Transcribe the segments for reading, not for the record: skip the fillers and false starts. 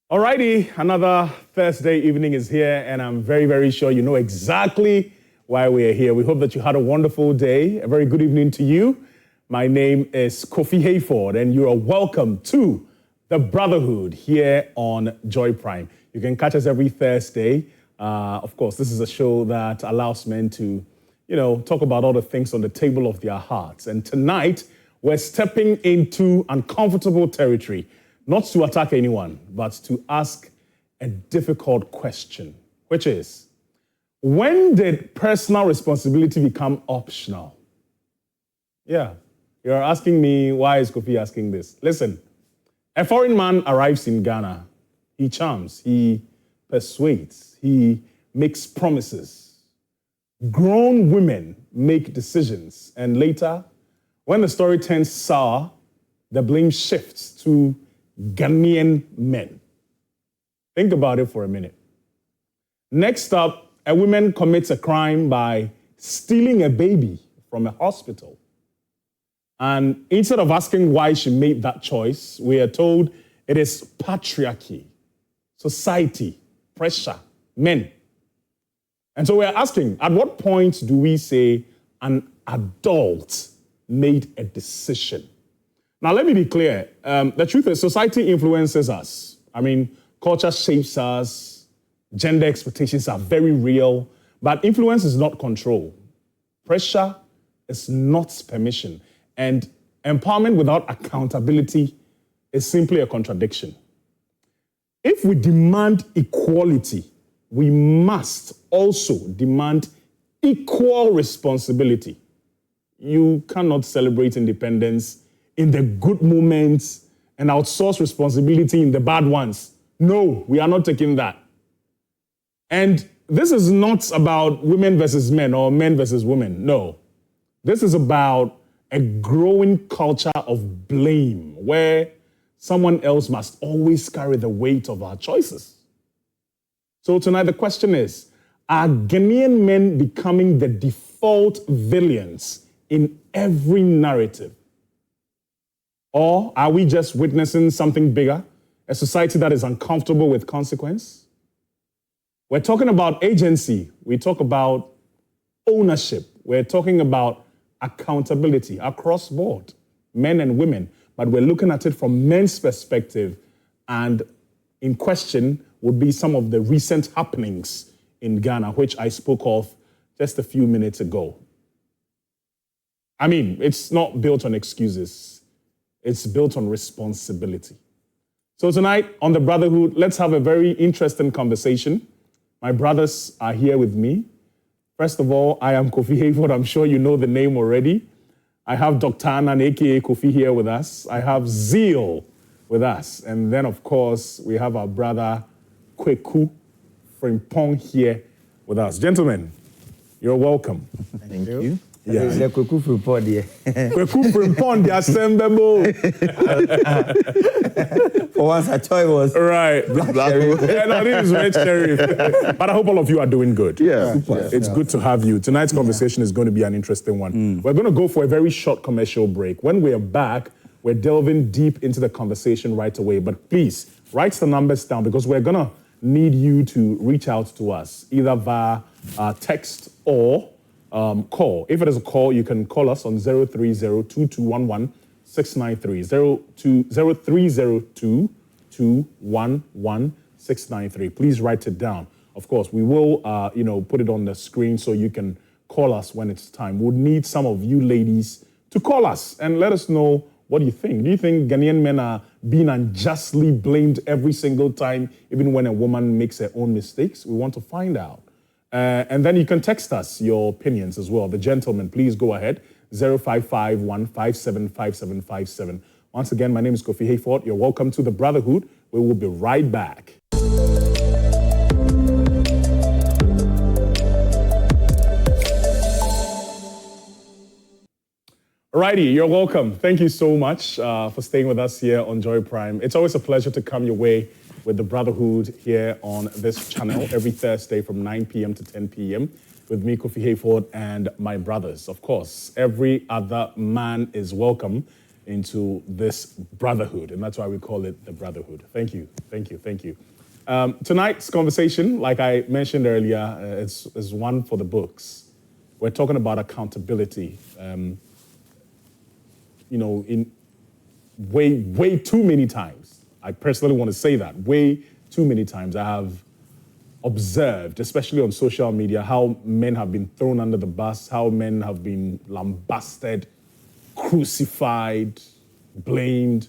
Alrighty, another Thursday evening is here, and I'm very, very sure you know exactly why we are here. We hope that you had a wonderful day. A very good evening to you. My name is Kofi Hayford, and you are welcome to the Brotherhood here on Joy Prime. You can catch us every Thursday. Of course, this is a show that allows men to, talk about all the things on the table of their hearts. And tonight, we're stepping into uncomfortable territory. Not to attack anyone, but to ask a difficult question, which is, when did personal responsibility become optional? Yeah, you're asking me, why is Kofi asking this? Listen, a foreign man arrives in Ghana. He charms, he persuades, he makes promises. Grown women make decisions, and later, when the story turns sour, the blame shifts to Ghanaian men. Think about it for a minute. Next up, a woman commits a crime by stealing a baby from a hospital. And instead of asking why she made that choice, we are told it is patriarchy, society, pressure, men. And so we are asking, at what point do we say an adult made a decision? Now, let me be clear. The truth is, society influences us. Culture shapes us. Gender expectations are very real. But influence is not control. Pressure is not permission. And empowerment without accountability is simply a contradiction. If we demand equality, we must also demand equal responsibility. You cannot celebrate independence in the good moments and outsource responsibility in the bad ones. No, we are not taking that. And this is not about women versus men or men versus women. No. This is about a growing culture of blame where someone else must always carry the weight of our choices. So tonight the question is, are Ghanaian men becoming the default villains in every narrative? Or are we just witnessing something bigger, a society that is uncomfortable with consequence? We're talking about agency. We talk about ownership. We're talking about accountability across board, men and women. But we're looking at it from men's perspective. And in question would be some of the recent happenings in Ghana, which I spoke of just a few minutes ago. It's not built on excuses. It's built on responsibility. So tonight on the Brotherhood, let's have a very interesting conversation. My brothers are here with me. First of all, I am Kofi Hayford. I'm sure you know the name already. I have Dr. Anan, aka Kofi, here with us. I have Zeal with us. And then, of course, we have our brother Kweku Frimpong here with us. Gentlemen, you're welcome. Thank you. Yeah. The Kweku Frimpong here. Kweku Frimpong, the assemble. For once, I thought it was right. Yeah, no, this is Red Sheriff. But I hope all of you are doing good. Yeah. It's good to have you. Tonight's conversation is going to be an interesting one. We're going to go for a very short commercial break. When we're back, we're delving deep into the conversation right away. But please, write the numbers down because we're going to need you to reach out to us, either via text or call. If it is a call, you can call us on 030-2211-693, 030-211-693. Please write it down. Of course, we will, put it on the screen so you can call us when it's time. We'll need some of you ladies to call us and let us know what you think. Do you think Ghanaian men are being unjustly blamed every single time, even when a woman makes her own mistakes? We want to find out. And then you can text us your opinions as well. The gentleman, please go ahead, 0551575757. Once again, my name is Kofi Hayford. You're welcome to the Brotherhood. We will be right back. Alrighty, you're welcome. Thank you so much for staying with us here on Joy Prime. It's always a pleasure to come your way with the Brotherhood here on this channel every Thursday from 9 p.m. to 10 p.m. with me, Kofi Hayford, and my brothers. Of course, every other man is welcome. into this brotherhood, and that's why we call it the brotherhood. Thank you, thank you, thank you. Tonight's conversation, like I mentioned earlier, is one for the books. We're talking about accountability. In way too many times, I personally want to say that, way too many times I have observed, especially on social media, how men have been thrown under the bus, how men have been lambasted, crucified, blamed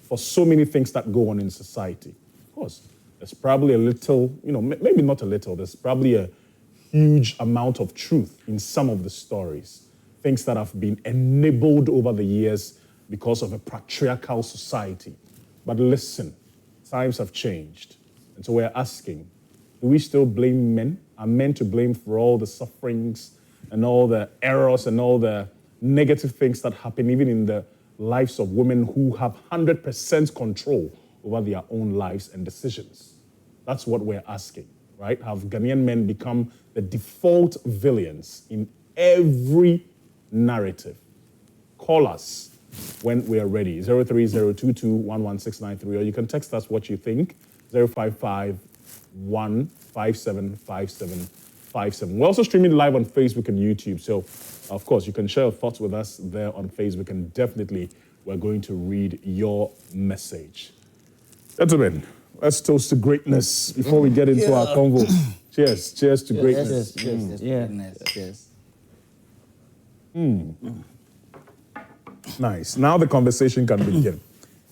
for so many things that go on in society. Of course, there's probably a little, maybe not a little, there's probably a huge amount of truth in some of the stories, things that have been enabled over the years because of a patriarchal society. But listen, times have changed. And so we're asking, do we still blame men? Are men to blame for all the sufferings and all the errors and all the negative things that happen even in the lives of women who have 100% control over their own lives and decisions? That's what we're asking, right? Have Ghanaian men become the default villains in every narrative? Call us when we are ready. 03022116993, or you can text us what you think. 055-157-5757. We're also streaming live on Facebook and YouTube. So, of course, you can share your thoughts with us there on Facebook, and definitely we're going to read your message. Gentlemen, let's toast to greatness before we get into our convo. Cheers. Cheers to greatness. Cheers. Nice. Now the conversation can begin.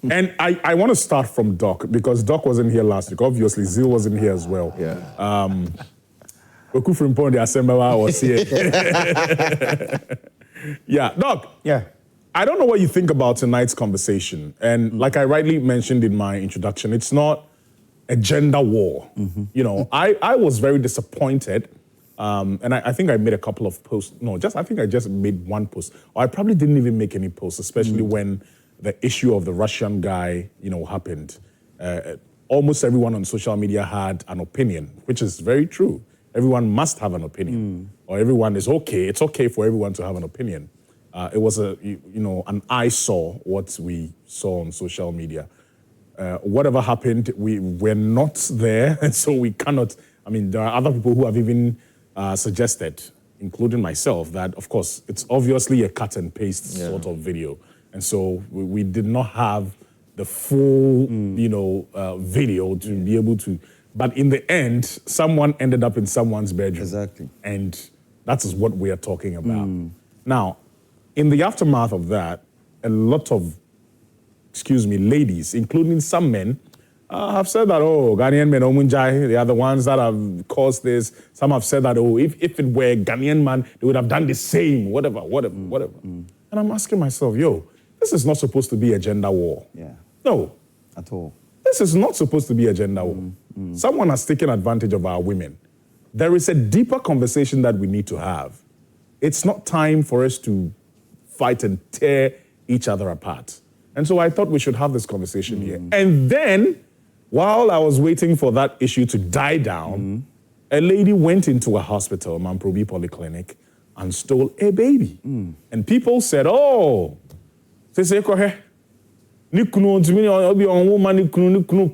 And I want to start from Doc, because Doc wasn't here last week. Obviously, Zeal wasn't here as well. Oku Frimpong, the assembler, was here. Yeah, Doc. Yeah. I don't know what you think about tonight's conversation. And like I rightly mentioned in my introduction, it's not a gender war. I was very disappointed. And I think I made a couple of posts. I think I just made one post. Or I probably didn't even make any posts, especially when the issue of the Russian guy, happened. Almost everyone on social media had an opinion, which is very true. Everyone must have an opinion, or everyone is okay. It's okay for everyone to have an opinion. It was an eyesore what we saw on social media. Whatever happened, we're not there, and so we cannot. There are other people who have even suggested, including myself, that of course it's obviously a cut and paste sort of video, and so we did not have the full, video to be able to. But in the end, someone ended up in someone's bedroom. Exactly. And that is what we are talking about. Now, in the aftermath of that, a lot of, ladies, including some men, have said that, Ghanaian men, they are the ones that have caused this. Some have said that, if it were a Ghanaian man, they would have done the same, whatever. And I'm asking myself, this is not supposed to be a gender war. Yeah. No. At all. This is not supposed to be a gender war. Someone has taken advantage of our women. There is a deeper conversation that we need to have. It's not time for us to fight and tear each other apart. And so I thought we should have this conversation here. And then, while I was waiting for that issue to die down, a lady went into a hospital, Mamprobi Polyclinic, and stole a baby. And people said,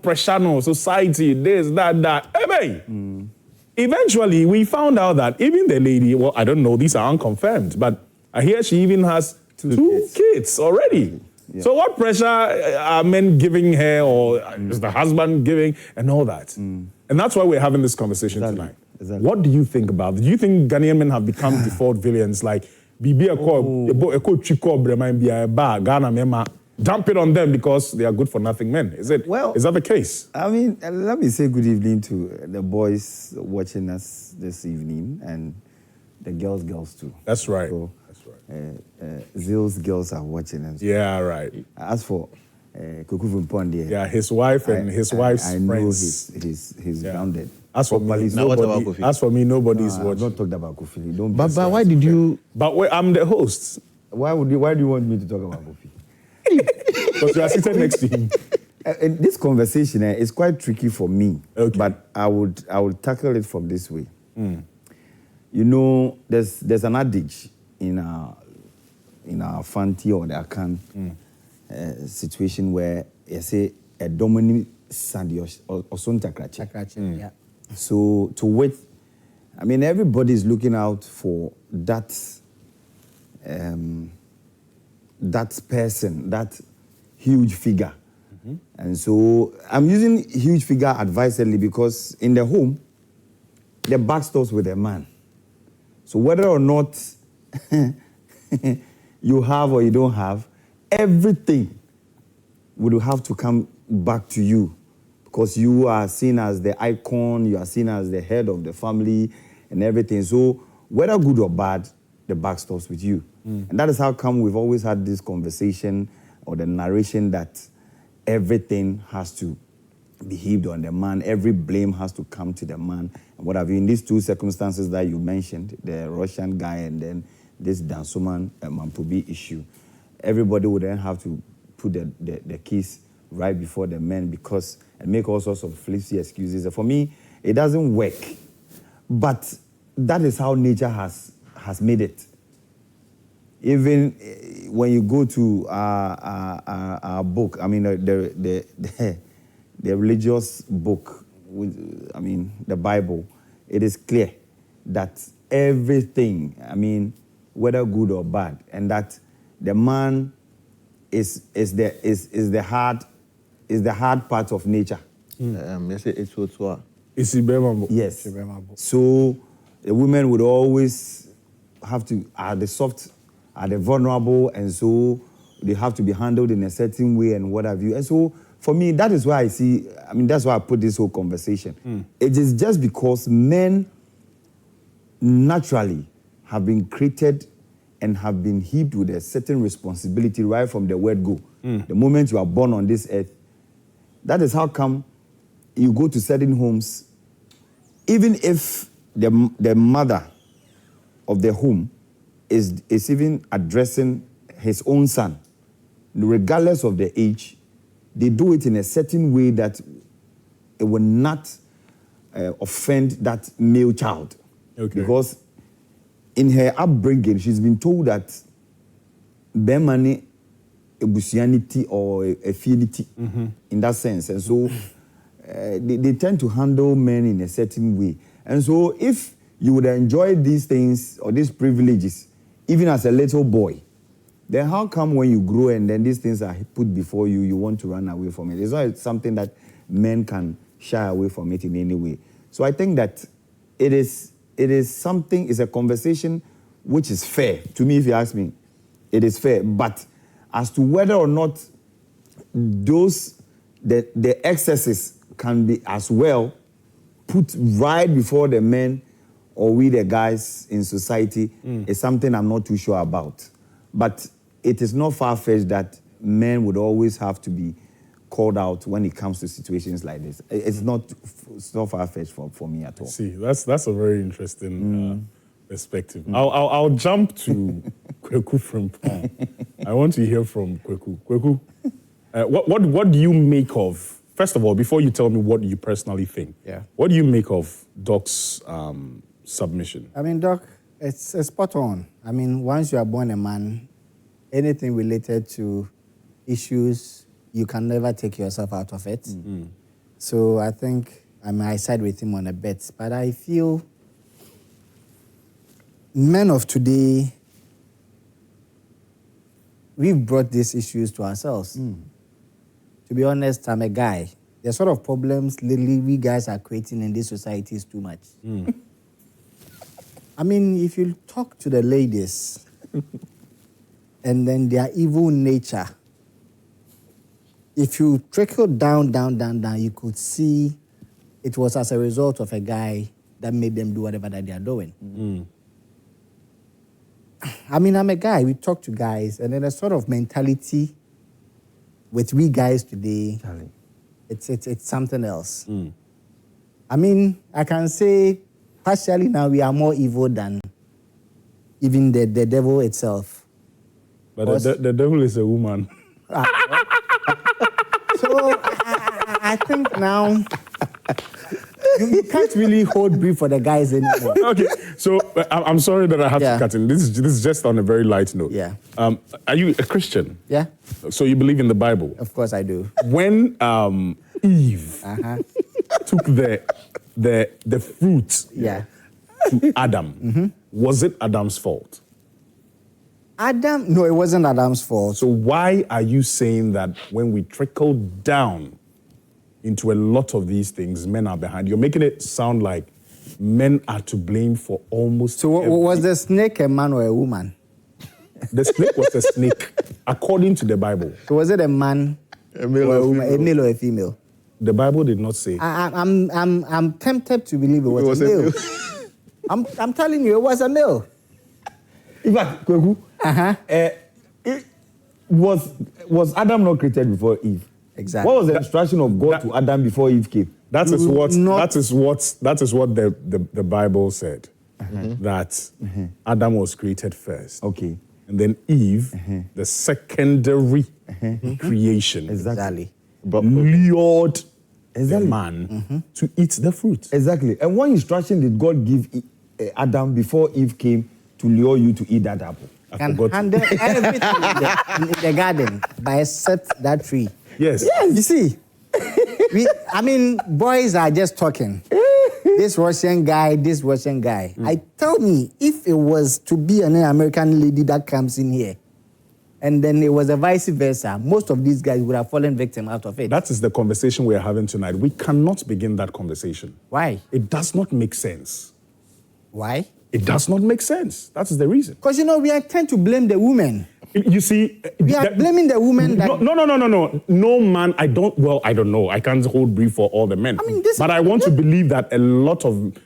pressure no society, this, that. Eventually, we found out that even the lady, I don't know, these are unconfirmed, but I hear she even has two kids already. Yeah. So what pressure are men giving her, or is the husband giving, and all that? And that's why we're having this conversation tonight. Exactly. What do you think about it? Do you think Ghanaian men have become default villains? Like, dump it on them because they are good for nothing men. Is that the case? Let me say good evening to the boys watching us this evening, and the girls too. That's right. So, Zeal's girls are watching us. Yeah, right. As for Kuku Frimpong, his wife and his wife's I know friends. he's grounded. As for me, nobody's watching. I've not talked about Kofi. Don't. But why did you? But I'm the host. Why do you want me to talk about Kofi? Because you are seated next to him. This conversation is quite tricky for me. Okay. But I would tackle it from this way. There's an adage in our Fanti or the Akan situation where you say a dominant sandi or takrache. Yeah. So to wait, I mean, everybody is looking out for that that person, that huge figure. And so I'm using huge figure advisedly because in the home, the buck stops with a man. So whether or not you have or you don't have, everything will have to come back to you because you are seen as the icon, you are seen as the head of the family and everything. So whether good or bad, the buck stops with you. And that is how come we've always had this conversation or the narration that everything has to be heaped on the man. Every blame has to come to the man. And what have you, in these two circumstances that you mentioned, the Russian guy and then this Dansoman Mampubi issue, everybody would then have to put the keys right before the men because and make all sorts of flimsy excuses. For me, it doesn't work. But that is how nature has made it. Even when you go to our book, I mean, the religious book, I mean, the Bible, it is clear that everything, I mean, whether good or bad, and that the man is the hard part of nature. Yes. So the women would always have to are the soft, are the vulnerable, and so they have to be handled in a certain way and what have you. And so for me, that is why that's why I put this whole conversation. It is just because men naturally have been created and have been heaped with a certain responsibility right from the word go. The moment you are born on this earth, that is how come you go to certain homes, even if the mother of the home is even addressing his own son, regardless of the age, they do it in a certain way that it will not offend that male child. Okay. Because in her upbringing, she's been told that Bemani ebusianity or affinity in that sense. And so they tend to handle men in a certain way. And so if you would enjoy these things or these privileges, even as a little boy, then how come when you grow and then these things are put before you, you want to run away from it? It's not something that men can shy away from it in any way. So I think that it is something, it's a conversation which is fair. To me, if you ask me, it is fair. But as to whether or not the excesses can be as well put right before the men or we the guys in society is something I'm not too sure about. But it is not far-fetched that men would always have to be called out when it comes to situations like this. It's not far-fetched for me at all. See, that's a very interesting perspective. I'll jump to Kweku from Pong. I want to hear from Kweku. Kweku, what do you make of, first of all, before you tell me what you personally think, what do you make of Doc's submission? I mean, Doc, it's spot on. I mean, once you are born a man, anything related to issues, you can never take yourself out of it. So I think I side with him on a bet. But I feel men of today, we've brought these issues to ourselves. To be honest, I'm a guy. The sort of problems lately we guys are creating in this society is too much. I mean, if you talk to the ladies and then their evil nature, if you trickle down, you could see it was as a result of a guy that made them do whatever that they are doing. I mean, I'm a guy. We talk to guys, and then a sort of mentality with we guys today, it's something else. I mean, I can say partially now we are more evil than even the devil itself. But the devil is a woman. So I think now you can't really hold brief for the guys anymore. Okay, so I'm sorry that I have Yeah. to cut in. This is just on a very light note. Yeah. Are you a Christian? Yeah, So you believe in the Bible? of course I do. When Eve took the fruit Yeah. to Adam, was it Adam's fault? Adam, no, it wasn't Adam's fault. So why are you saying that when we trickle down into a lot of these things, men are behind? You're making it sound like men are to blame for almost So was the snake a man or a woman? The snake was a snake, according to the Bible. So was it a man A male or a or woman, a male or a female? The Bible did not say. I'm tempted to believe it was a male. I'm telling you, it was a male. In fact, Kweku, was Adam not created before Eve? Exactly. What was the instruction of God to Adam before Eve came? That is what Not- the Bible said. That Adam was created first. Okay. And then Eve, the secondary creation, Exactly. lured the Exactly. man to eat the fruit. Exactly. And what instruction did God give Adam before Eve came to lure you to eat that apple? I Can forgot. handle everything in the garden, but except that tree. Yes. You see, boys are just talking. This Russian guy. I tell me, if it was to be an American lady that comes in here, and then it was a vice versa, most of these guys would have fallen victim out of it. That is the conversation we are having tonight. We cannot begin that conversation. Why? It does not make sense. Why? It does not make sense. That is the reason. Because, we tend to blame the women. You see, We are blaming the women that... No. No man, I don't know. I can't hold brief for all the men. But I want to believe that a lot of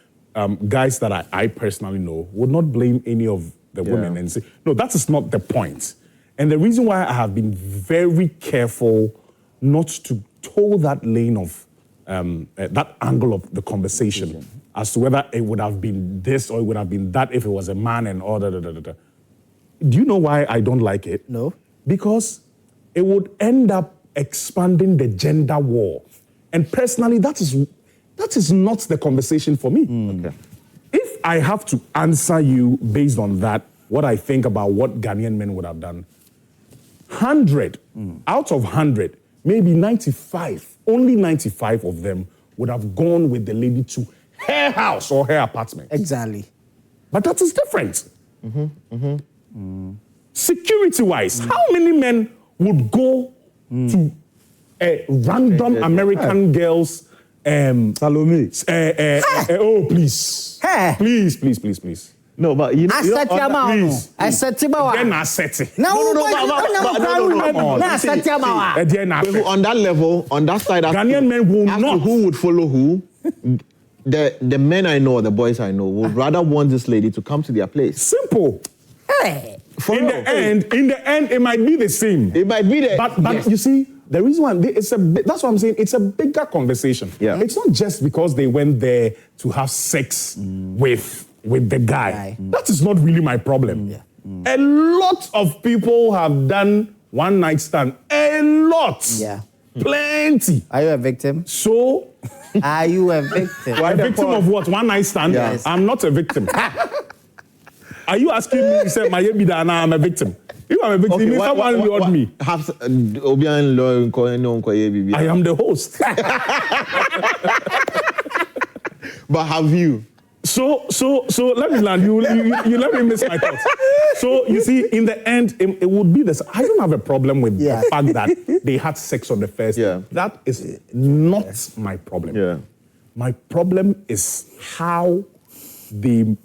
guys that I personally know would not blame any of the women and say, no, that is not the point. And the reason why I have been very careful not to toe that lane of that angle of the conversation as to whether it would have been this or it would have been that if it was a man and all that. Do you know why I don't like it? No. Because it would end up expanding the gender war. And personally, that is not the conversation for me. Okay. If I have to answer you based on that, what I think about what Ghanaian men would have done, 100 out of 100, maybe 95, only 95 of them would have gone with the lady to her house or her apartment. Exactly. But that is different. Security-wise, how many men would go to a random American girl's Salome. oh, please. Hey. Please. No, but you know, I set your mouth. please. I set your mouth. Then I set it. No, come on. I set your mouth. Then I set. On that level, on that side, Ghanaian men will as to not. who would follow who. The men I know, the boys I know, would rather want this lady to come to their place. Simple. Hey. In the end, it might be the same. It might be there. But Yes. you see, the reason why that's what I'm saying. It's a bigger conversation. Yeah. It's not just because they went there to have sex with the guy. That is not really my problem. A lot of people have done one night stand. A lot. Yeah. Plenty. Are you a victim? So, Are you a victim? a victim of what? One night stand? Yes. I'm not a victim. Are you asking me, say, my I'm a victim? If I'm a victim, it means someone lured me. I am the host. But have you? So let me land. You let me miss my thoughts. So you see, in the end, it would be this. I don't have a problem with the fact that they had sex on the first. Yeah. That is not my problem. Yeah. My problem is how they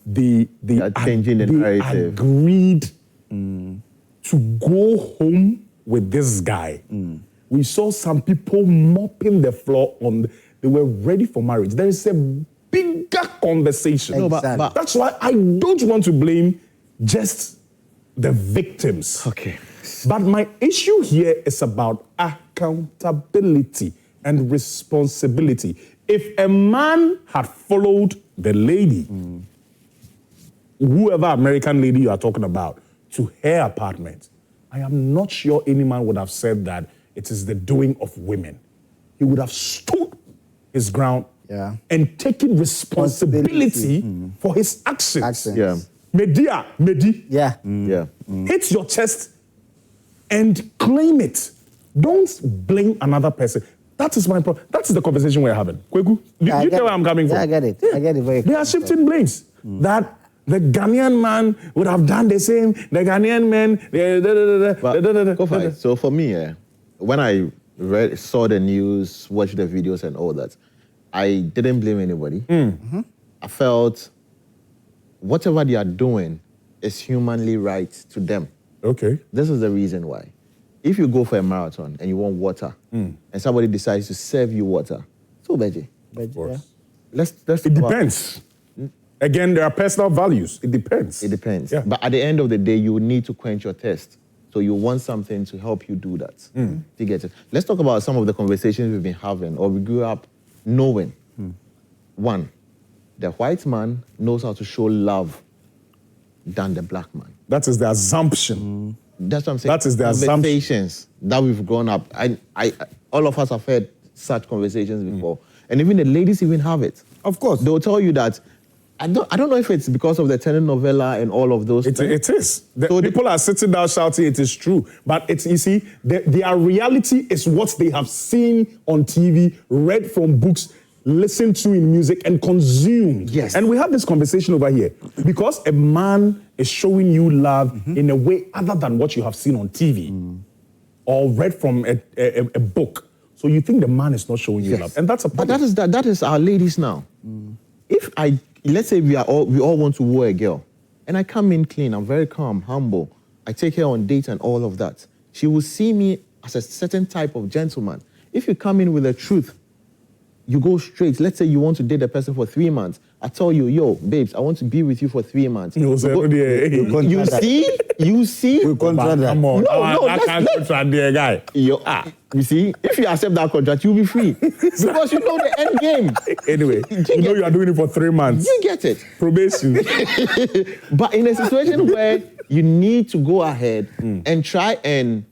are changing the narrative. Agreed to go home with this guy. We saw some people mopping the floor they were ready for marriage. There is a bigger conversation. No, but that's why I don't want to blame just the victims. Okay. But my issue here is about accountability and responsibility. If a man had followed the lady, whoever American lady you are talking about, to her apartment, I am not sure any man would have said that it is the doing of women. He would have stood his ground Yeah. and taking responsibility for his actions. Actions. Yeah. Medi, Yeah. Yeah. hit your chest and claim it. Don't blame another person. That is my problem. That is the conversation we're having. Kweku, do Yeah, I you get get where it. I'm coming from? Yeah, I get it. I get it very They are shifting blames. That the Ghanaian man would have done the same. The Ghanaian man. Kofi, so for me, when I saw the news, watched the videos and all that, I didn't blame anybody. I felt whatever they are doing is humanly right to them. Okay. This is the reason why. If you go for a marathon and you want water, and somebody decides to serve you water, so Beji, But, course. yeah. let's It talk about- depends. Again, there are personal values. It depends. It depends. Yeah. But at the end of the day, you need to quench your thirst. So you want something to help you do that. You get it? Let's talk about some of the conversations we've been having or we grew up knowing. One, the white man knows how to show love than the black man. That is the assumption. That's what I'm saying. That is the assumption. conversations that we've grown up. All of us have heard such conversations before. And even the ladies even have it. Of course. They'll tell you that, I don't know if it's because of the telenovela and all of those It is. So People are sitting down shouting, it is true. But it's, you see, their reality is what they have seen on TV, read from books, listened to in music, and consumed. Yes. And we have this conversation over here. Because a man is showing you love in a way other than what you have seen on TV or read from a book. So you think the man is not showing you love. And that's a But problem. that is our ladies now. If let's say we all want to woo a girl, and I come in clean, I'm very calm, humble, I take her on dates and all of that, she will see me as a certain type of gentleman. If you come in with the truth, you go straight. Let's say you want to date a person for 3 months. I tell you, yo, babes, I want to be with you for 3 months. You say, go- "Oh, dear, hey." you see? We contract that. Come on. No, I let's- can't contract the guy. You see, if you accept that contract, you'll be free. Because you know the end game. Anyway, you know you are doing it for 3 months. You get it. Probation. But in a situation where you need to go ahead and try and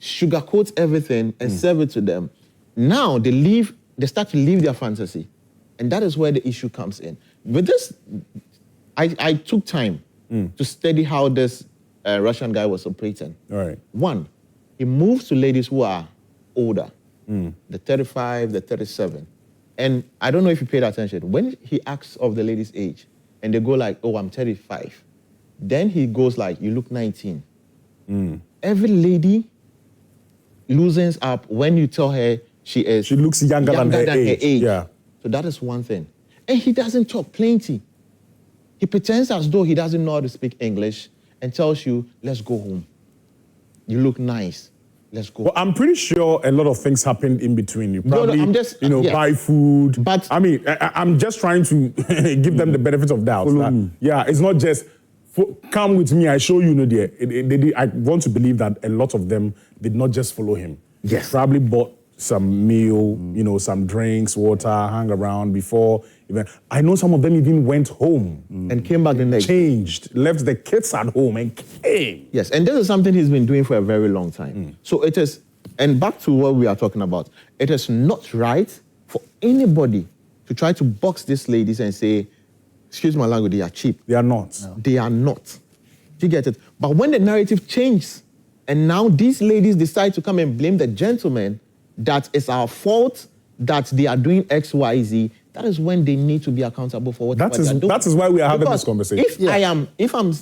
sugarcoat everything and serve it to them, now they start to leave their fantasy. And that is where the issue comes in. With this, I took time to study how this Russian guy was operating. All right. One, he moves to ladies who are older, the 35, the 37. And I don't know if you paid attention. When he asks of the lady's age, and they go like, oh, I'm 35. Then he goes like, you look 19. Every lady loosens up when you tell her she looks younger than her age. Yeah. So that is one thing. And he doesn't talk plenty. He pretends as though he doesn't know how to speak English and tells you, let's go home. You look nice. Let's go. Well, I'm pretty sure a lot of things happened in between. You No, probably, I'm just- yeah. buy food. But- I mean, I'm just trying to give them the benefit of doubt. Follow that- me. Yeah, it's not just come with me. I show you. No, dear. I want to believe that a lot of them did not just follow him. Yes. Probably bought some meal, some drinks, water, hang around before. Even I know some of them even went home, And came back the next day. changed, left the kids at home, and came. Yes, and this is something he's been doing for a very long time. So it is, and back to what we are talking about, it is not right for anybody to try to box these ladies and say, excuse my language, they are cheap. They are not. They are not. Do you get it? But when the narrative changes, and now these ladies decide to come and blame the gentleman that it's our fault that they are doing X, Y, Z, that is when they need to be accountable for what they are doing. That is why we are having Because this conversation. if I'm,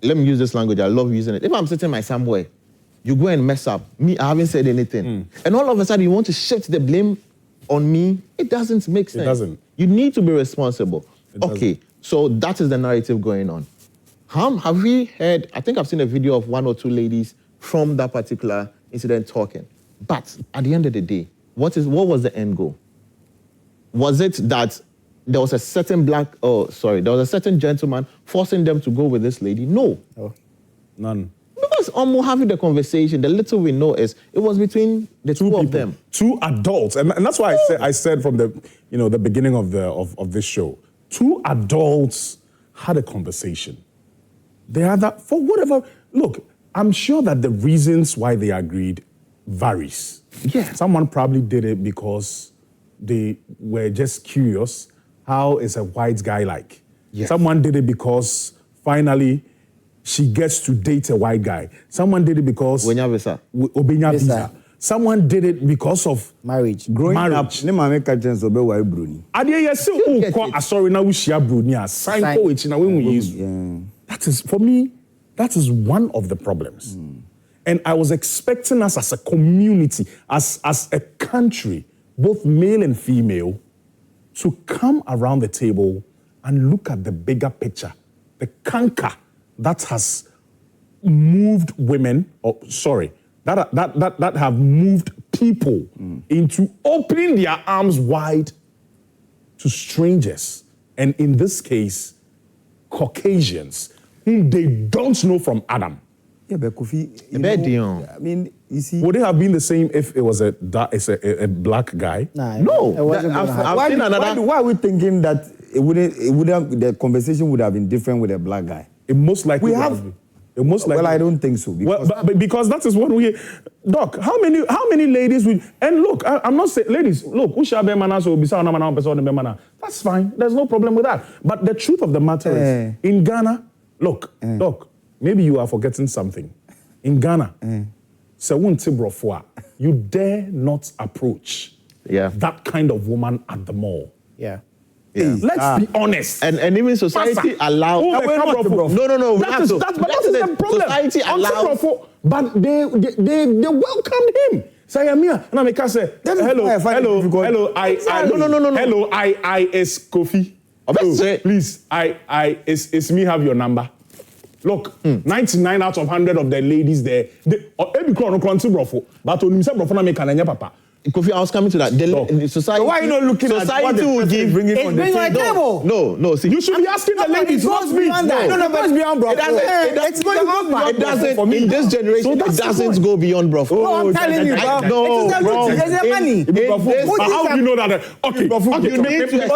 let me use this language, I love using it. If I'm sitting my somewhere, you go and mess up, me, I haven't said anything. And all of a sudden you want to shift the blame on me, it doesn't make sense. doesn't. You need to be responsible. doesn't. Okay, so that is the narrative going on. Have we heard, I think I've seen a video of 1 or 2 ladies from that particular incident talking. But at the end of the day, what was the end goal? Was it that there was a certain there was a certain gentleman forcing them to go with this lady? No. None. Because almost having the conversation, the little we know is it was between the two of them. 2 adults, and that's why I said from the the beginning of this show, 2 adults had a conversation. They had that for whatever. Look, I'm sure that the reasons why they agreed varies. Yeah. Someone probably did it because they were just curious, how is a white guy like? Yes. Someone did it because finally she gets to date a white guy. Someone did it because Obenya visa. Obenya Visa. visa. Someone did it because of Marriage. Growing marriage. up, ne maame ka kyerɛ sɛ ɔbɛware Broni. Adeɛ yɛ sɛ wokɔ asɔre na wohyia Broni a sign Sign. kɔ akyi na woahu Yesu. Yeah. That is, for me, that is one of the problems. And I was expecting us as a community, as a country, both male and female, to come around the table and look at the bigger picture, the canker that has moved women, that have moved people into opening their arms wide to strangers. And in this case, Caucasians, whom they don't know from Adam. Yeah, but Kofi, you bad know, deal. I mean, you see. Would it have been the same if it was a black guy? Nah, No, it wasn't that- gonna I've happen. why, seen another. why are we thinking that the conversation would have been different with a black guy? It most likely We would have- been. It most likely. Well, I don't think so. Well, Because but because that is what we, Doc. How many ladies would? And look, I'm not saying ladies. Look, that's fine. There's no problem with that. But the truth of the matter is, in Ghana, look, Doc. Maybe you are forgetting something. In Ghana, you dare not approach that kind of woman at the mall. Yeah. Yeah. Let's be honest. And even society Pastor, allows. who they come from? No. That is the problem. Society allows. But they welcomed him. Say, Amia, and I say, hello, why I find it difficult. hello, I is Kofi. Please, it's me. Have your number. Look, 99 out of 100 of the ladies there, every crown but on himself, papa. Kofi, I was coming to that. The society. So why are you not looking at what the will person give? is bringing on the bring on the table. No. See, You should be asking the ladies, not me. beyond that. No, but it's beyond, bro. It doesn't. In this generation, So it that's the doesn't point. go beyond bro. No, I'm telling you, bro. No, It is bro. everything. There's the money. But how do you know that? Okay, You need to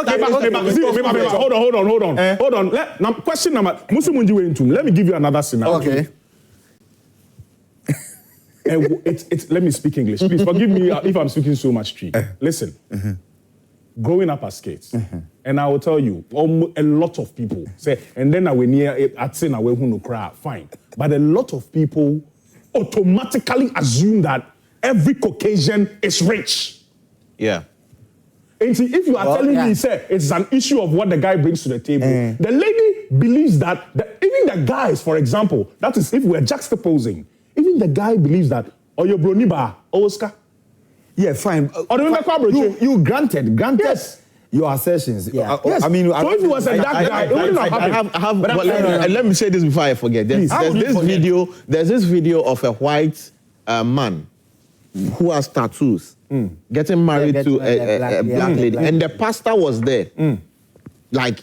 hold on. Now, question number. Let me give you another scenario. Okay. Let me speak English. Please forgive me if I'm speaking so much tree. Listen, growing up as kids, and I will tell you, a lot of people say, and then I will near at saying I will no cry, fine. But a lot of people automatically assume that every Caucasian is rich. Yeah. And see, if you are telling me, say, it's an issue of what the guy brings to the table, the lady believes that even the guys, for example, that is if we're juxtaposing, even the guy believes that, or your broniba, Oscar. Yeah, fine. You granted Yes. your assertions. Yeah. Yes. I mean, so if it was a dark guy, it wouldn't have happened. Let me say this before I forget. There's this video of a white man who has tattoos getting married to a black lady, and the pastor was there, like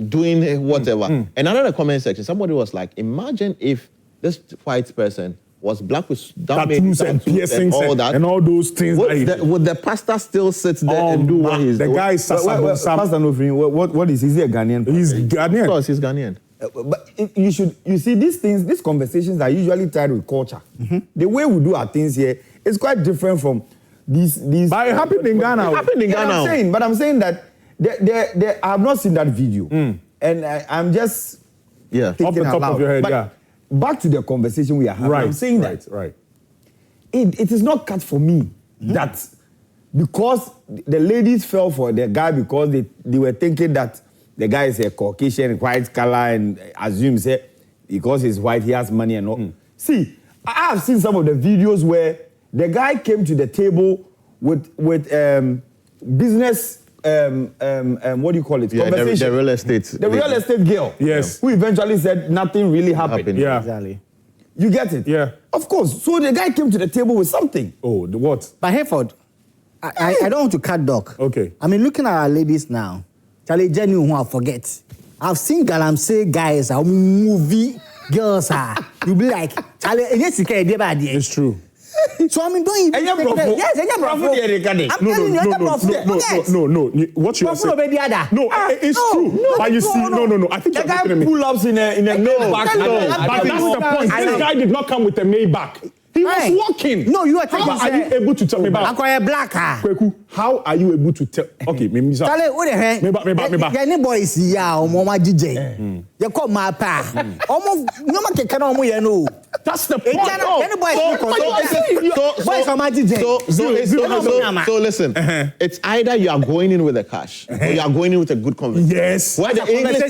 doing whatever. And under the comment section, somebody was like, "Imagine if this white person was black with tattoos and piercings and all those things." Would the pastor still sit there and do what he's the doing? guy is Pastor Nofri, what is he a Ghanaian? He's Of Ghanaian. course, he's Ghanaian. But you see, these conversations are usually tied with culture. The way we do our things here is quite different from these. But it happened in Ghana. It happened in Ghana. But I'm saying that I have not seen that video, and I'm just Off the thinking top out loud. of your head, But yeah. Back to the conversation we are having. I'm saying that it is not cut for me that because the ladies fell for the guy because they were thinking that the guy is a Caucasian, white color, and assume say because he's white he has money and all. See, I have seen some of the videos where the guy came to the table with business. What do you call it? Yeah, Conversation. the real estate. The real estate girl. Yes. Who eventually said nothing really happened. Yeah. Exactly. You get it? Yeah. Of course. So the guy came to the table with something. Oh, the what? But Hayford, I don't want to cut Doc. Okay. I mean, looking at our ladies now, Charlie Jenny, who I forget. I've seen Galamsey guys, movie girls, you be like, Charlie, It's true. So I mean, don't even Yes, No. What you are saying? No, it's true. But you see, no. I think The you're guy looking at me. pull ups in a Maybach. But that's the point. This guy did not come with a Maybach. He was walking. No, you are How telling are you able to tell me about? Akoye black ah. Kweku, how are you able to tell? Okay, me Charlie, what the heck? Meba. Any boys ya omo ma jije. You call my pa. Omo no ma keke na omo ye no. That's the point. Any boys So listen, it's either you are going in with the cash or you are going in with a good conversation. Yes. Where the English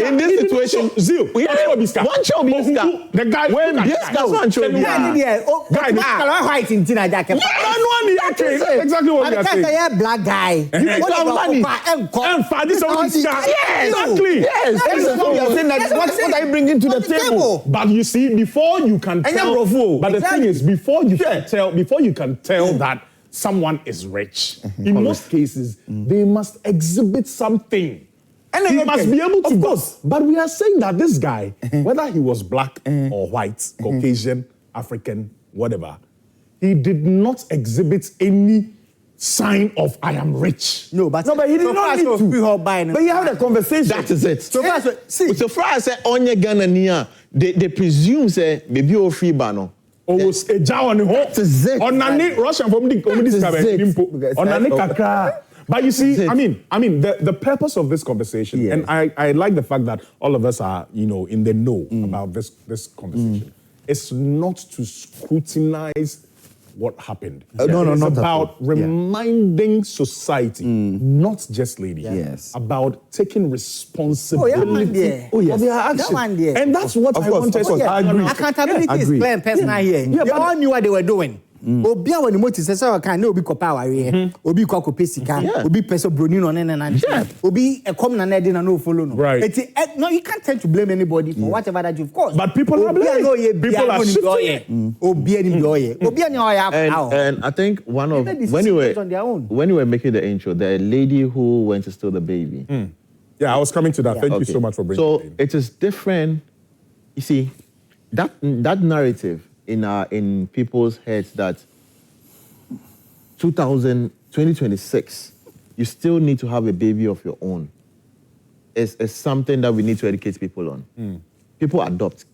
in this situation, one show the guy when exactly what we are saying. Black guy. You got money. Exactly. What are you bringing to the table? But you see, before you can tell, but the thing is, before you can tell that someone is rich, in most cases, they must exhibit something. And he must be able to, of course. But we are saying that this guy, whether he was black or white, Caucasian, African, whatever, he did not exhibit any sign of I am rich. No, but he did not need to. But he had a conversation. That is it. So far, so far I say onye Ghana niya, they presume say baby o free bano. Was a jaw on the home. On a Russian from the kakra. But you see, I mean, the purpose of this conversation, and I like the fact that all of us are, in the know about this conversation. It's not to scrutinize what happened. It's about reminding society, not just ladies, about taking responsibility of their actions. And that's what I want to say. I agree. Accountability is clear and personal here. They all knew what they were doing. Obi a wani moti sese o kan na obi kopa aware obi kwa kope sika obi peso broni no na obi ekom na na dey na no follow no. Right. No, you can't tend to blame anybody for whatever that you, of course. But people are blaming. People are shifting. And I think when you were making the intro, the lady who went to steal the baby. Yeah, I was coming to that. Thank you so much for bringing it in. So it is different. You see, that narrative in people's heads that 2026, you still need to have a baby of your own. It's something that we need to educate people on. People adopt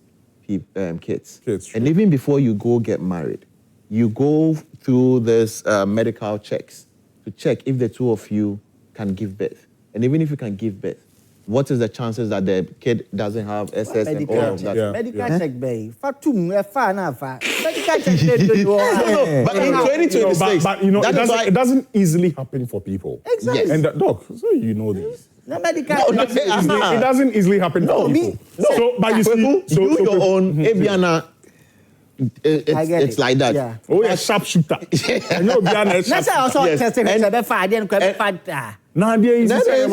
kids. And even before you go get married, you go through this medical checks to check if the two of you can give birth. And even if you can give birth, what is the chances that the kid doesn't have SS and all of that? Medical check, babe. Medical check. But in 2026, but it doesn't easily happen for people. Exactly. Yes. And doc, so you know this. No, medical. It doesn't easily happen for people. So, but you see, do your own. Ebiana, it's like that. Yeah. Oh, yeah, sharpshooter. And you'll be a Let's say also testing Now there is hospital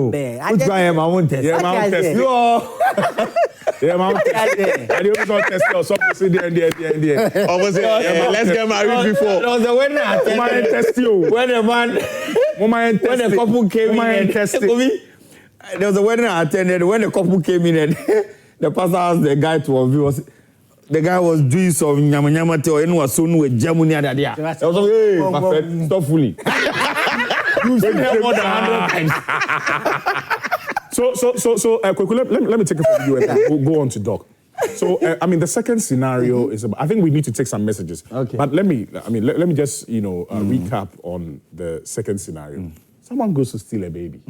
there. Which one am I want test? Yeah, mount test. Yeah, mount test. And you also test or something. See there. Let's get married before. There was a winner. Woman test you. When the couple came in, there was a wedding I attended. When the couple came in, and the pastor asked the guy to review. The guy was doing some nyama te or anyone soon with Germany and that. I was like, hey, my friend, stop fooling. You've seen him more than 100 times. So, let me take it from you and go on to Doc. So, the second scenario is about, I think we need to take some messages. Okay. But let me just, recap on the second scenario. Someone goes to steal a baby.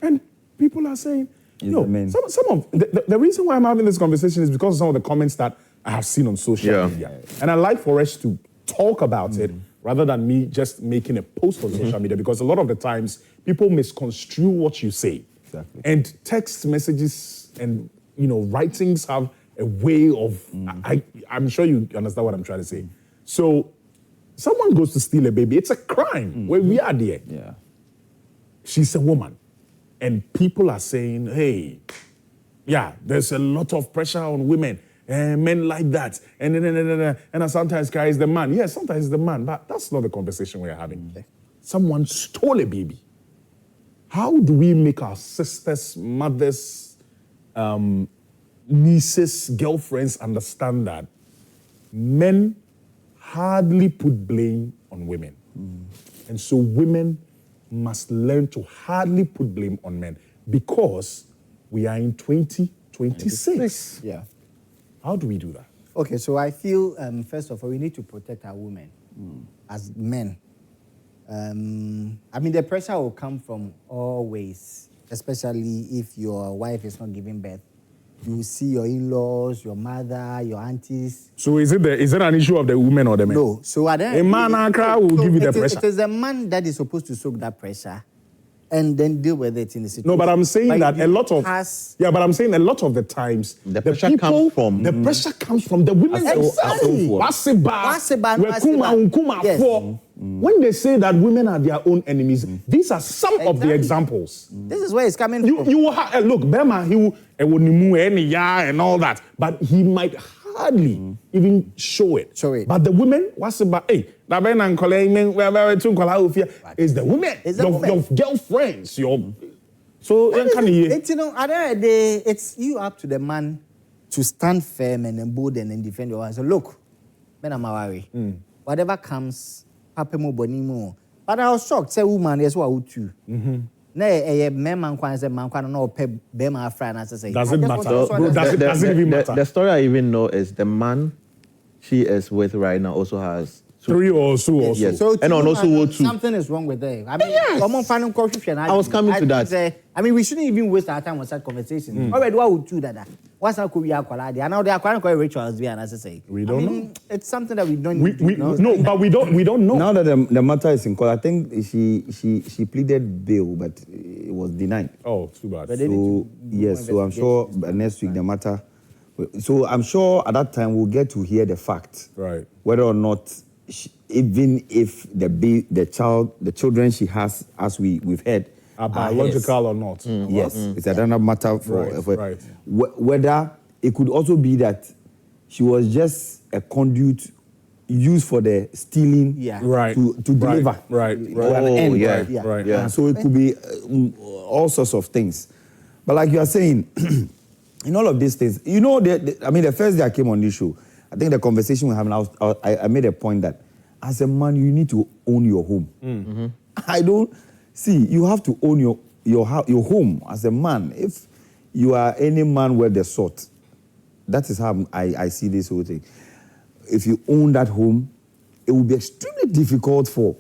And people are saying, some of the reason why I'm having this conversation is because of some of the comments that I have seen on social media. And I like for us to talk about it rather than me just making a post on social media, because a lot of the times people misconstrue what you say. Exactly. And text messages and writings have a way of I'm sure you understand what I'm trying to say. So someone goes to steal a baby, it's a crime where we are there. Yeah. She's a woman. And people are saying, hey, there's a lot of pressure on women. Men like that. And sometimes carries the man. Yes, sometimes it's the man, but that's not the conversation we're having. Someone stole a baby. How do we make our sisters, mothers, nieces, girlfriends understand that men hardly put blame on women? And so women must learn to hardly put blame on men because we are in 2026. Yeah. How do we do that? Okay, so I feel, first of all, we need to protect our women as men. I mean, the pressure will come from all ways, especially if your wife is not giving birth. You see your in-laws, your mother, your aunties. So is it an issue of the women or the men? No. So at the A man will give you the pressure. It is the man that is supposed to soak that pressure and then deal with it in the situation. No, but I'm saying that a lot of the times The pressure comes from- the pressure comes from the women. Exactly. Yes. When they say that women are their own enemies, these are some of the Exactly. examples. This is where it's coming You from. you will look, Bema, he will and all that, but he might hardly even show it. Show it. But the women, what's about? Hey, is the women, It's the your women. girlfriends, your. So That can is you? it. It's, at the end of the day, it's you up to the man to stand firm and embolden and defend your wife. So look, men are married. Whatever comes, papa mo boni mo. But I was shocked. Say woman, yes, what would you? Na man kwan say man kwan no pay be my friend as say. Does it matter? Does it even matter? The story I even know is the man she is with right now also has Three or so also. Yes. So And on also woman, what too. something is wrong with them. I mean, I was coming to that. I mean, we shouldn't even waste our time on such conversation. Already, what would do that? What's that could be alcohol? And now they are quite rituals, as I say. We don't know. It's something that we don't. But we don't know. Now that the matter is in court, I think she pleaded bail, but it was denied. Oh, too bad. But they need So to yes, so I'm sure next week the matter. So I'm sure at that time we'll get to hear the fact, Right. whether or not, even if the children she has, as we've heard, Are biological or not? yes, it's another matter for, Right. whether it could also be that she was just a conduit used for the stealing, Yeah. Right. to deliver, Right. to an Oh, end. yeah. Right. Yeah. And so it could be all sorts of things. But like you are saying, in all of these things, you know, the first day I came on this show, I think the conversation we're having, I made a point that as a man, you need to own your home. I don't see, you have to own your home as a man. If you are any man worth the salt, that is how I see this whole thing. If you own that home, it will be extremely difficult for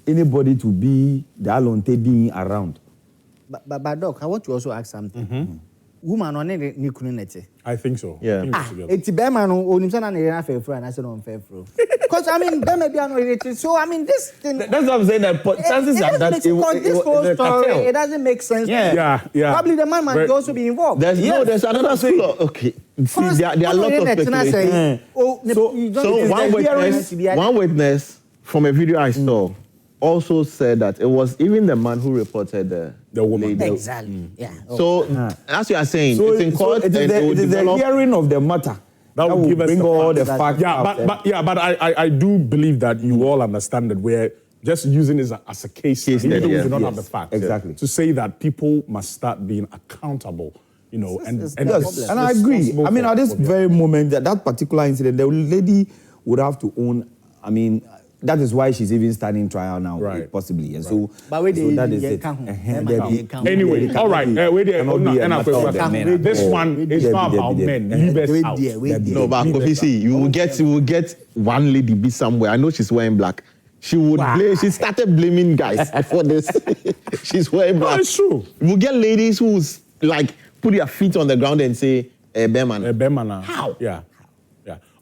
anybody to be the alonte around. But Doc, I want to also ask something. Woman on any kununete. I think so. Yeah. I think it's together. It's Bema no onimsa na na fair fro and I said on fair fro. Because I mean Bema be no related. So I mean this thing. That's what I'm saying. That chances are that this whole story it doesn't make sense. Yeah. Yeah. Probably the man might also be involved. There's another school. Okay. See, there are a lot of speculation. So one witness from a video I saw also said that it was even the man who reported The woman. lady. Exactly. Yeah. So as you are saying, So it's in court it and it will is the develop. hearing of the matter That will give us bring the all facts. the facts out. But I do believe that you all understand that we're just using this as a case study, even though we do not have the facts. Exactly. To say that people must start being accountable, you know, and Yes, Yes, and I agree. responsible I mean, for- at this for their- very moment, that particular incident, the lady would have to own. I mean, that is why she's even standing trial now, Right. possibly. And so, But where so they- that is they it. can't- There they be- can't- Anyway, there all right. cannot Wait be there. a matter of the men This at all. one is not about men. Leave us out. No, but Kofi, see, you will get one lady be somewhere. I know she's wearing black. She would blame. She started blaming guys for this. She's wearing No, black. it's true. We'll get ladies who's like put their feet on the ground and say, "Beman." Bemana. How? Yeah.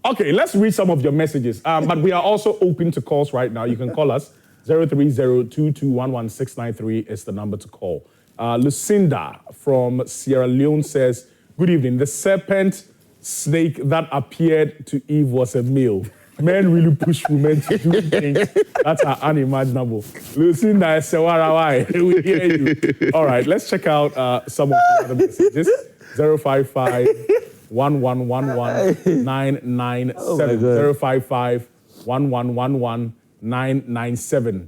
Okay, let's read some of your messages. But we are also open to calls right now. You can call us. 030-221-1693 is the number to call. Lucinda from Sierra Leone says, good evening. The serpent snake that appeared to Eve was a male. Men really push women to do things that are unimaginable. Lucinda, we hear you. All right, let's check out some of the other messages. 055-1111-997. 055-1111-997.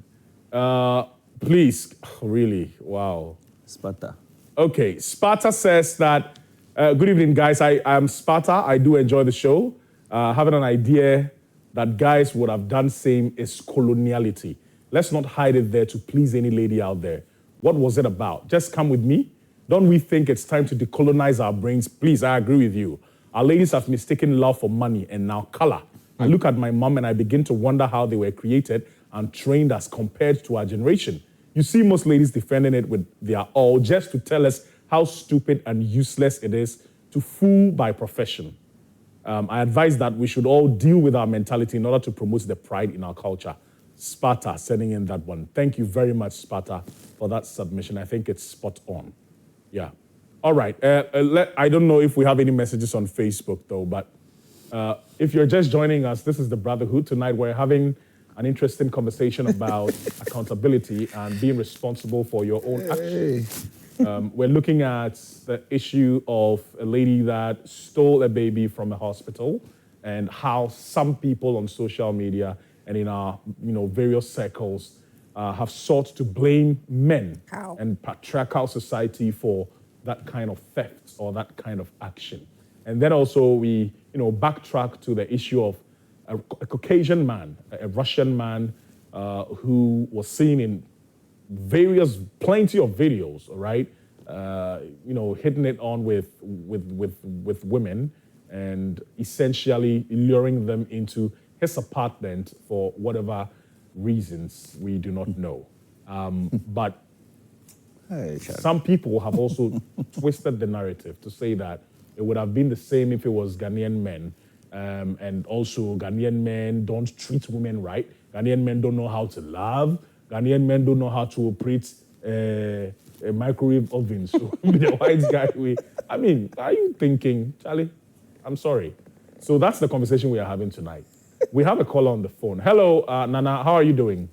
Please, really, wow. Sparta. Okay, Sparta says that, good evening, guys. I am Sparta. I do enjoy the show. Having an idea that guys would have done same is coloniality. Let's not hide it there to please any lady out there. What was it about? Just come with me. Don't we think it's time to decolonize our brains? Please, I agree with you. Our ladies have mistaken love for money and now color. I look at my mom and I begin to wonder how they were created and trained as compared to our generation. You see most ladies defending it with their all just to tell us how stupid and useless it is to fool by profession. I advise that we should all deal with our mentality in order to promote the pride in our culture. Sparta sending in that one. Thank you very much, Sparta, for that submission. I think it's spot on. Yeah. All right. I don't know if we have any messages on Facebook, though, but if you're just joining us, this is the Brotherhood. Tonight we're having an interesting conversation about accountability and being responsible for your own actions. We're looking at the issue of a lady that stole a baby from a hospital and how some people on social media and in our various circles have sought to blame men and patriarchal society for that kind of theft or that kind of action. And then also we backtrack to the issue of a Caucasian man, a Russian man who was seen in plenty of videos, right? Hitting it on with women and essentially luring them into his apartment for whatever reasons we do not know. But some people have also twisted the narrative to say that it would have been the same if it was Ghanaian men. And also Ghanaian men don't treat women right. Ghanaian men don't know how to love. Ghanaian men don't know how to operate a microwave oven. So the white guy, are you thinking, Charlie? I'm sorry. So that's the conversation we are having tonight. We have a caller on the phone. Hello, Nana, how are you doing?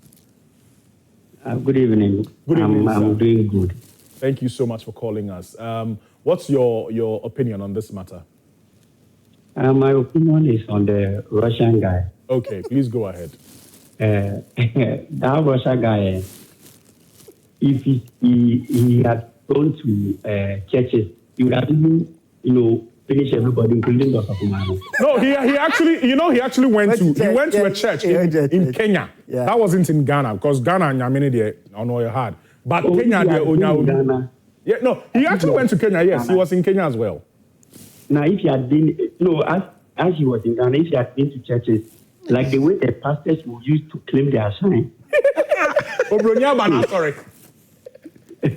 Good evening. Good evening, I'm doing good. Thank you so much for calling us. What's your opinion on this matter? My opinion is on the Russian guy. Okay, please go ahead. That Russian guy, if he had gone to churches, he would have even, finished everybody, including Dr. Kumari. No, he actually went to a church in Kenya. Yeah. That wasn't in Ghana because Ghana, I know you had. But Kenya, Ghana. Yeah, no, he actually went to Kenya. Yes, he was in Kenya as well. Now, if he had been, as he was in Ghana, if he had been to churches, like the way the pastors will use to claim their sign. Sorry.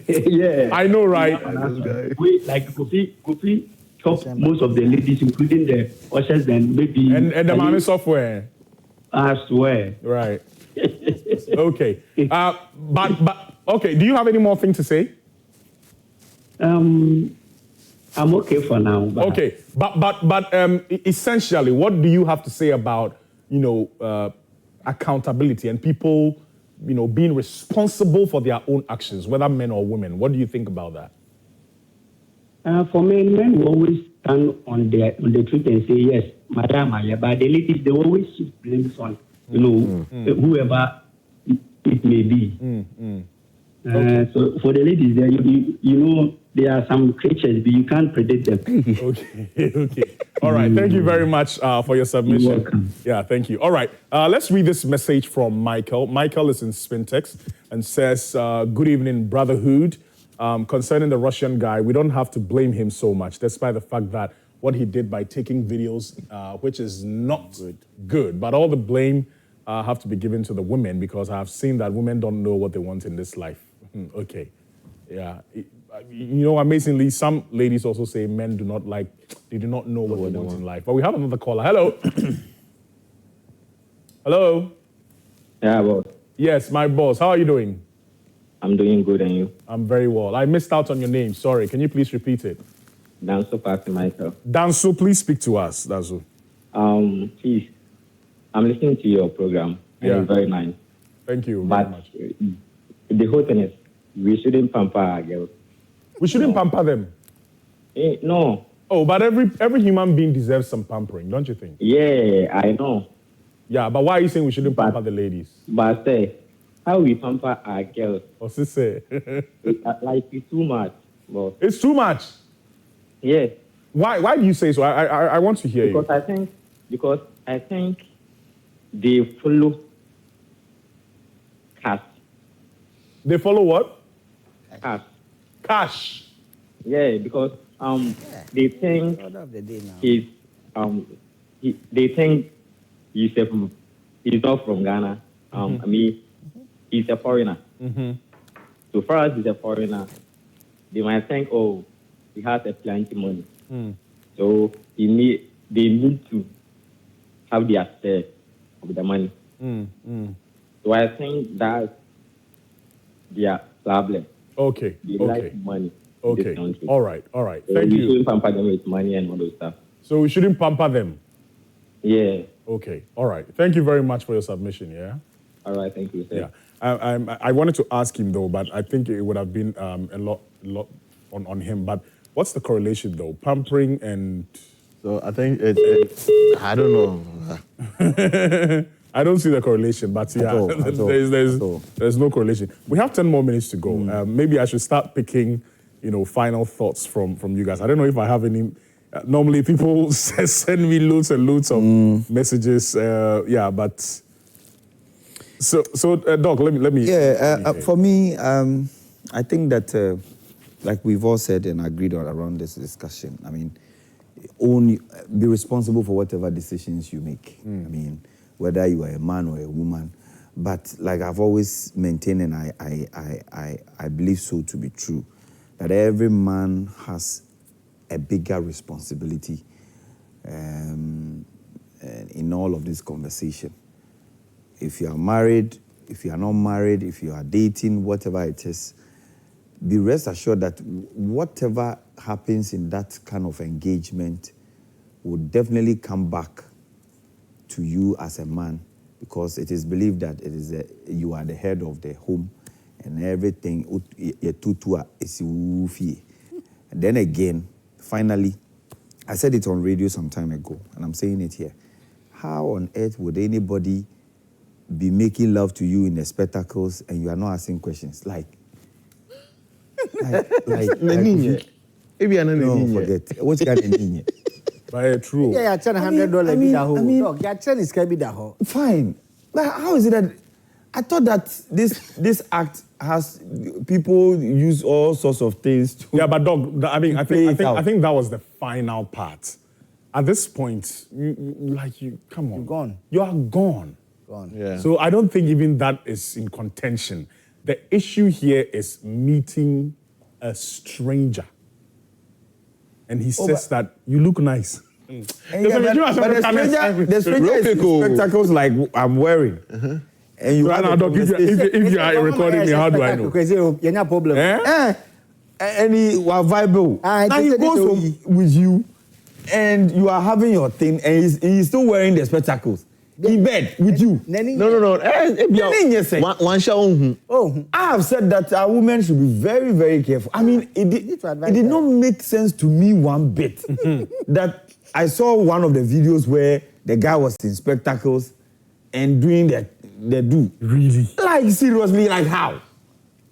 Yeah. I know, right? Like Kofi chopped most of the ladies, including the ushers, and maybe and the mommy software. I swear. Right. Okay. But okay. Do you have any more thing to say? I'm okay for now. Okay, but essentially, what do you have to say about accountability and people being responsible for their own actions, whether men or women? What do you think about that? For men will always stand on the truth and say yes, madam, but the ladies they always shift blames on whoever it may be. Okay. So for the ladies there, there are some creatures, but you can't predict them. Okay. All right. Thank you very much for your submission. You're welcome. Yeah, thank you. All right. Let's read this message from Michael. Michael is in Spintex and says, good evening, Brotherhood. Concerning the Russian guy, we don't have to blame him so much, despite the fact that what he did by taking videos, which is not good. But all the blame have to be given to the women because I have seen that women don't know what they want in this life. Okay. Yeah. Amazingly, some ladies also say men do not know what they want in life. But we have another caller. Hello. Hello. Yeah, boss. Yes, my boss. How are you doing? I'm doing good, and you? I'm very well. I missed out on your name. Sorry. Can you please repeat it? Danso Pastor Michael. Danso, please speak to us. Danso. Please. I'm listening to your program. And it's very nice. Thank you very much. The whole thing is, we shouldn't pamper our girls. We shouldn't pamper them. No. Oh, but every human being deserves some pampering, don't you think? Yeah, I know. Yeah, but why are you saying we shouldn't pamper the ladies? But how we pamper our girls? What's this say? It's too much. But it's too much? Yeah. Why do you say so? I want to hear you. Because I think they follow cash. They follow what? Cash. Cash. Yeah, because they think Order of the day now. they think he's not from Ghana. I mean, he's a foreigner. So far as he's a foreigner, they might think, oh, he has a plenty money. So they need to have their share of the money. So I think that's their problem. Okay. They Okay. like money. In this Okay. country. All right. All right. So Thank we you. shouldn't pamper them with money and all those stuff. So we shouldn't pamper them. Yeah. Okay. All right. Thank you very much for your submission. Yeah. All right. Thank you, sir. Yeah. I wanted to ask him though, but I think it would have been a lot on him. But what's the correlation though? Pampering and So I think I don't know. I don't see the correlation, but yeah, all, at all, at all. there's no correlation. We have 10 more minutes to go. Maybe I should start picking, final thoughts from you guys. I don't know if I have any. Normally, people send me loads and loads of messages. But so Doc, let me. For me, I think that, like we've all said and agreed on around this discussion, I mean, be responsible for whatever decisions you make. I mean, whether you are a man or a woman. But like I've always maintained, and I believe so to be true, that every man has a bigger responsibility in all of this conversation. If you are married, if you are not married, if you are dating, whatever it is, be rest assured that whatever happens in that kind of engagement will definitely come back to you as a man, because it is believed that you are the head of the home and everything. And then again, finally, I said it on radio some time ago, and I'm saying it here. How on earth would anybody be making love to you in the spectacles and you are not asking questions? Like Maybe I no, forget. What's kind of ninja? But true. Yeah, $100 Dog, is Fine. But how is it that I thought that this act has people use all sorts of things to Yeah, but Doc, I mean, I play it think out. I think that was the final part. At this point, come on, You're gone. You are gone. Gone. Yeah. So I don't think even that is in contention. The issue here is meeting a stranger. And he says that you look nice. And the stranger is in spectacles like I'm wearing. And you Right now, Doc, if you are recording me, how do I know? Because you have problem. And he was viable. Now he goes with you and you are having your thing and he's still wearing the spectacles. In bed with you. No. One show. I have said that our women should be very, very careful. I mean, it did not make sense to me one bit that I saw one of the videos where the guy was in spectacles and doing the do. Really? Like, seriously, like how?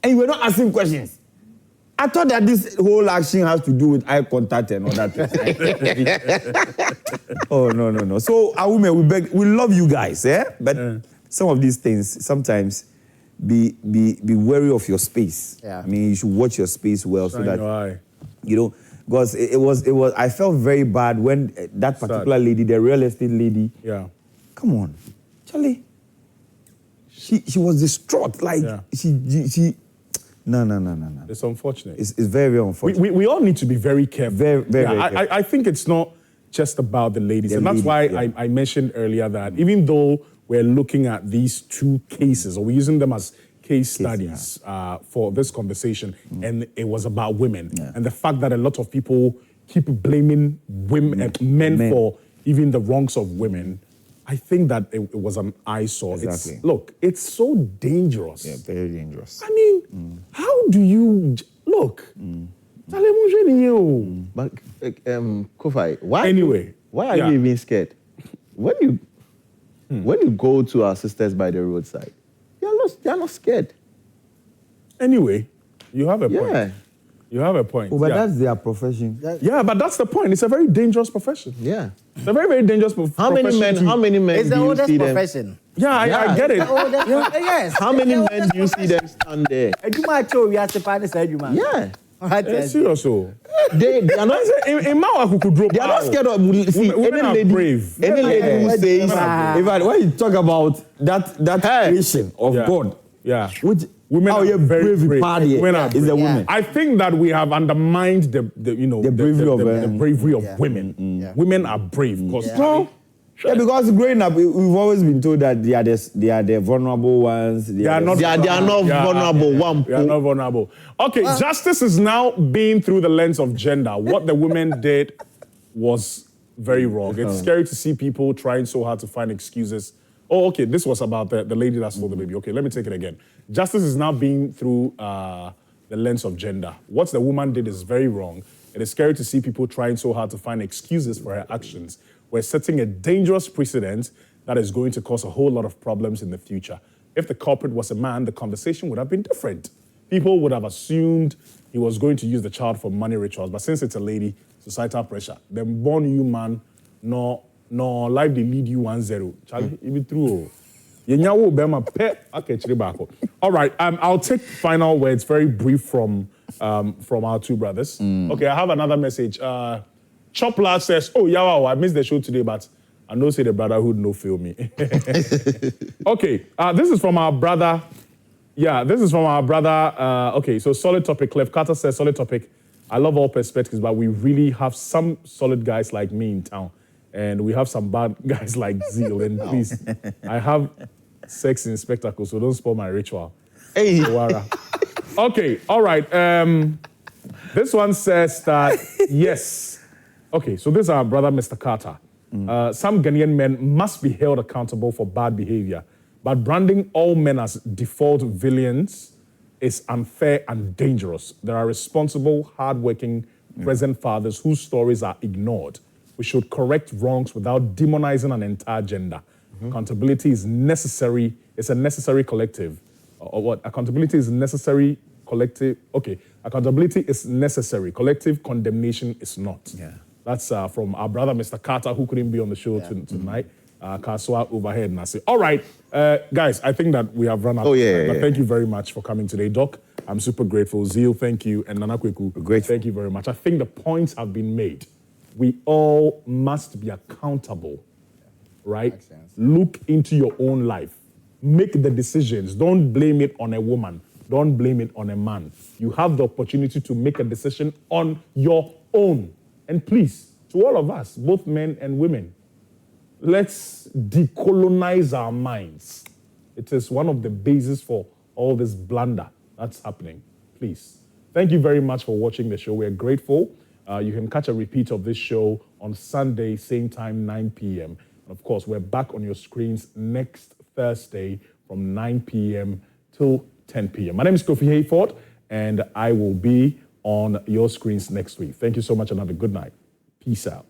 And you were not asking questions. I thought that this whole action has to do with eye contact and all that. Oh, no. So, our women, we love you guys, but some of these things, sometimes be wary of your space. Yeah. I mean, you should watch your space well so Shine that, your eye. because it was, I felt very bad when that particular lady, the real estate lady, come on, Charlie, she was distraught. Like, she No. It's unfortunate. It's very, very unfortunate. We all need to be very careful. Very careful. I think it's not just about the ladies. And that's why I mentioned earlier that even though we're looking at these two cases, or we're using them as case studies for this conversation, and it was about women. And the fact that a lot of people keep blaming men for even the wrongs of women, I think that it was an eyesore. Exactly. It's so dangerous. Yeah, very dangerous. I mean, how do you look? But Kofi, why are you even scared? When you go to our sisters by the roadside, you're not scared. Anyway, you have a point. Yeah. You have a point. Oh, but yeah. that's their profession. Yeah, but that's the point. It's a very dangerous profession. Yeah. It's a very, very dangerous How many profession. men? How many men It's the do you oldest see them? profession. Yeah, I get it. Yes. How many men do you see them stand there? Adwuma cho we are separe say adwuma. Yeah. It's serious, so. They are not. In Mao Akukudro, They are not scared of. See, Women are brave. Any lady who says, In fact, when you talk about that creation of Yeah. God, Yeah. which Women how are you very brave brave. party Women are is the brave. woman. I think that we have undermined the bravery of women. Yeah. Women are brave because Yeah, because growing up, we've always been told that they are the vulnerable ones. They are not vulnerable. They are not vulnerable. Okay, justice is now being through the lens of gender. What the women did was very wrong. It's scary to see people trying so hard to find excuses. Oh, okay, this was about the lady that stole the baby. Okay, let me take it again. Justice is now being through the lens of gender. What the woman did is very wrong. It is scary to see people trying so hard to find excuses for her actions. We're setting a dangerous precedent that is going to cause a whole lot of problems in the future. If the culprit was a man, the conversation would have been different. People would have assumed he was going to use the child for money rituals, but since it's a lady, societal pressure, then born you man, no life they lead you 1-0. Charlie, it be true. All right, I'll take final words, very brief from our two brothers. Okay, I have another message. Chopla says, oh, yeah, I missed the show today, but I know say the brotherhood no feel me. Okay, this is from our brother. Yeah, this is from our brother. Okay, so solid topic. Clef Carter says, solid topic. I love all perspectives, but we really have some solid guys like me in town. And we have some bad guys like Zeal. And please, I have sex in spectacle, so don't spoil my ritual. Hey. Okay, all right. This one says that, yes. Okay, so this is our brother, Mr. Carter. Some Ghanaian men must be held accountable for bad behavior, but branding all men as default villains is unfair and dangerous. There are responsible, hardworking, present fathers whose stories are ignored. We should correct wrongs without demonizing an entire gender. Accountability is necessary. It's a necessary collective. Or what? Accountability is necessary. Collective. Okay. Accountability is necessary. Collective condemnation is not. Yeah. That's from our brother, Mr. Carter, who couldn't be on the show tonight. Kaswa overhead. And I say, all right, guys, I think that we have run out of time. But thank you very much for coming today, Doc. I'm super grateful. Zeal, thank you. And Nana Kweku, grateful. Thank you very much. I think the points have been made. We all must be accountable, right? Look into your own life. Make the decisions. Don't blame it on a woman. Don't blame it on a man. You have the opportunity to make a decision on your own. And please, to all of us, both men and women, let's decolonize our minds. It is one of the bases for all this blunder that's happening. Please. Thank you very much for watching the show. We're grateful. You can catch a repeat of this show on Sunday, same time, 9 p.m. And of course, we're back on your screens next Thursday from 9 p.m. till 10 p.m. My name is Kofi Hayford, and I will be on your screens next week. Thank you so much and have a good night. Peace out.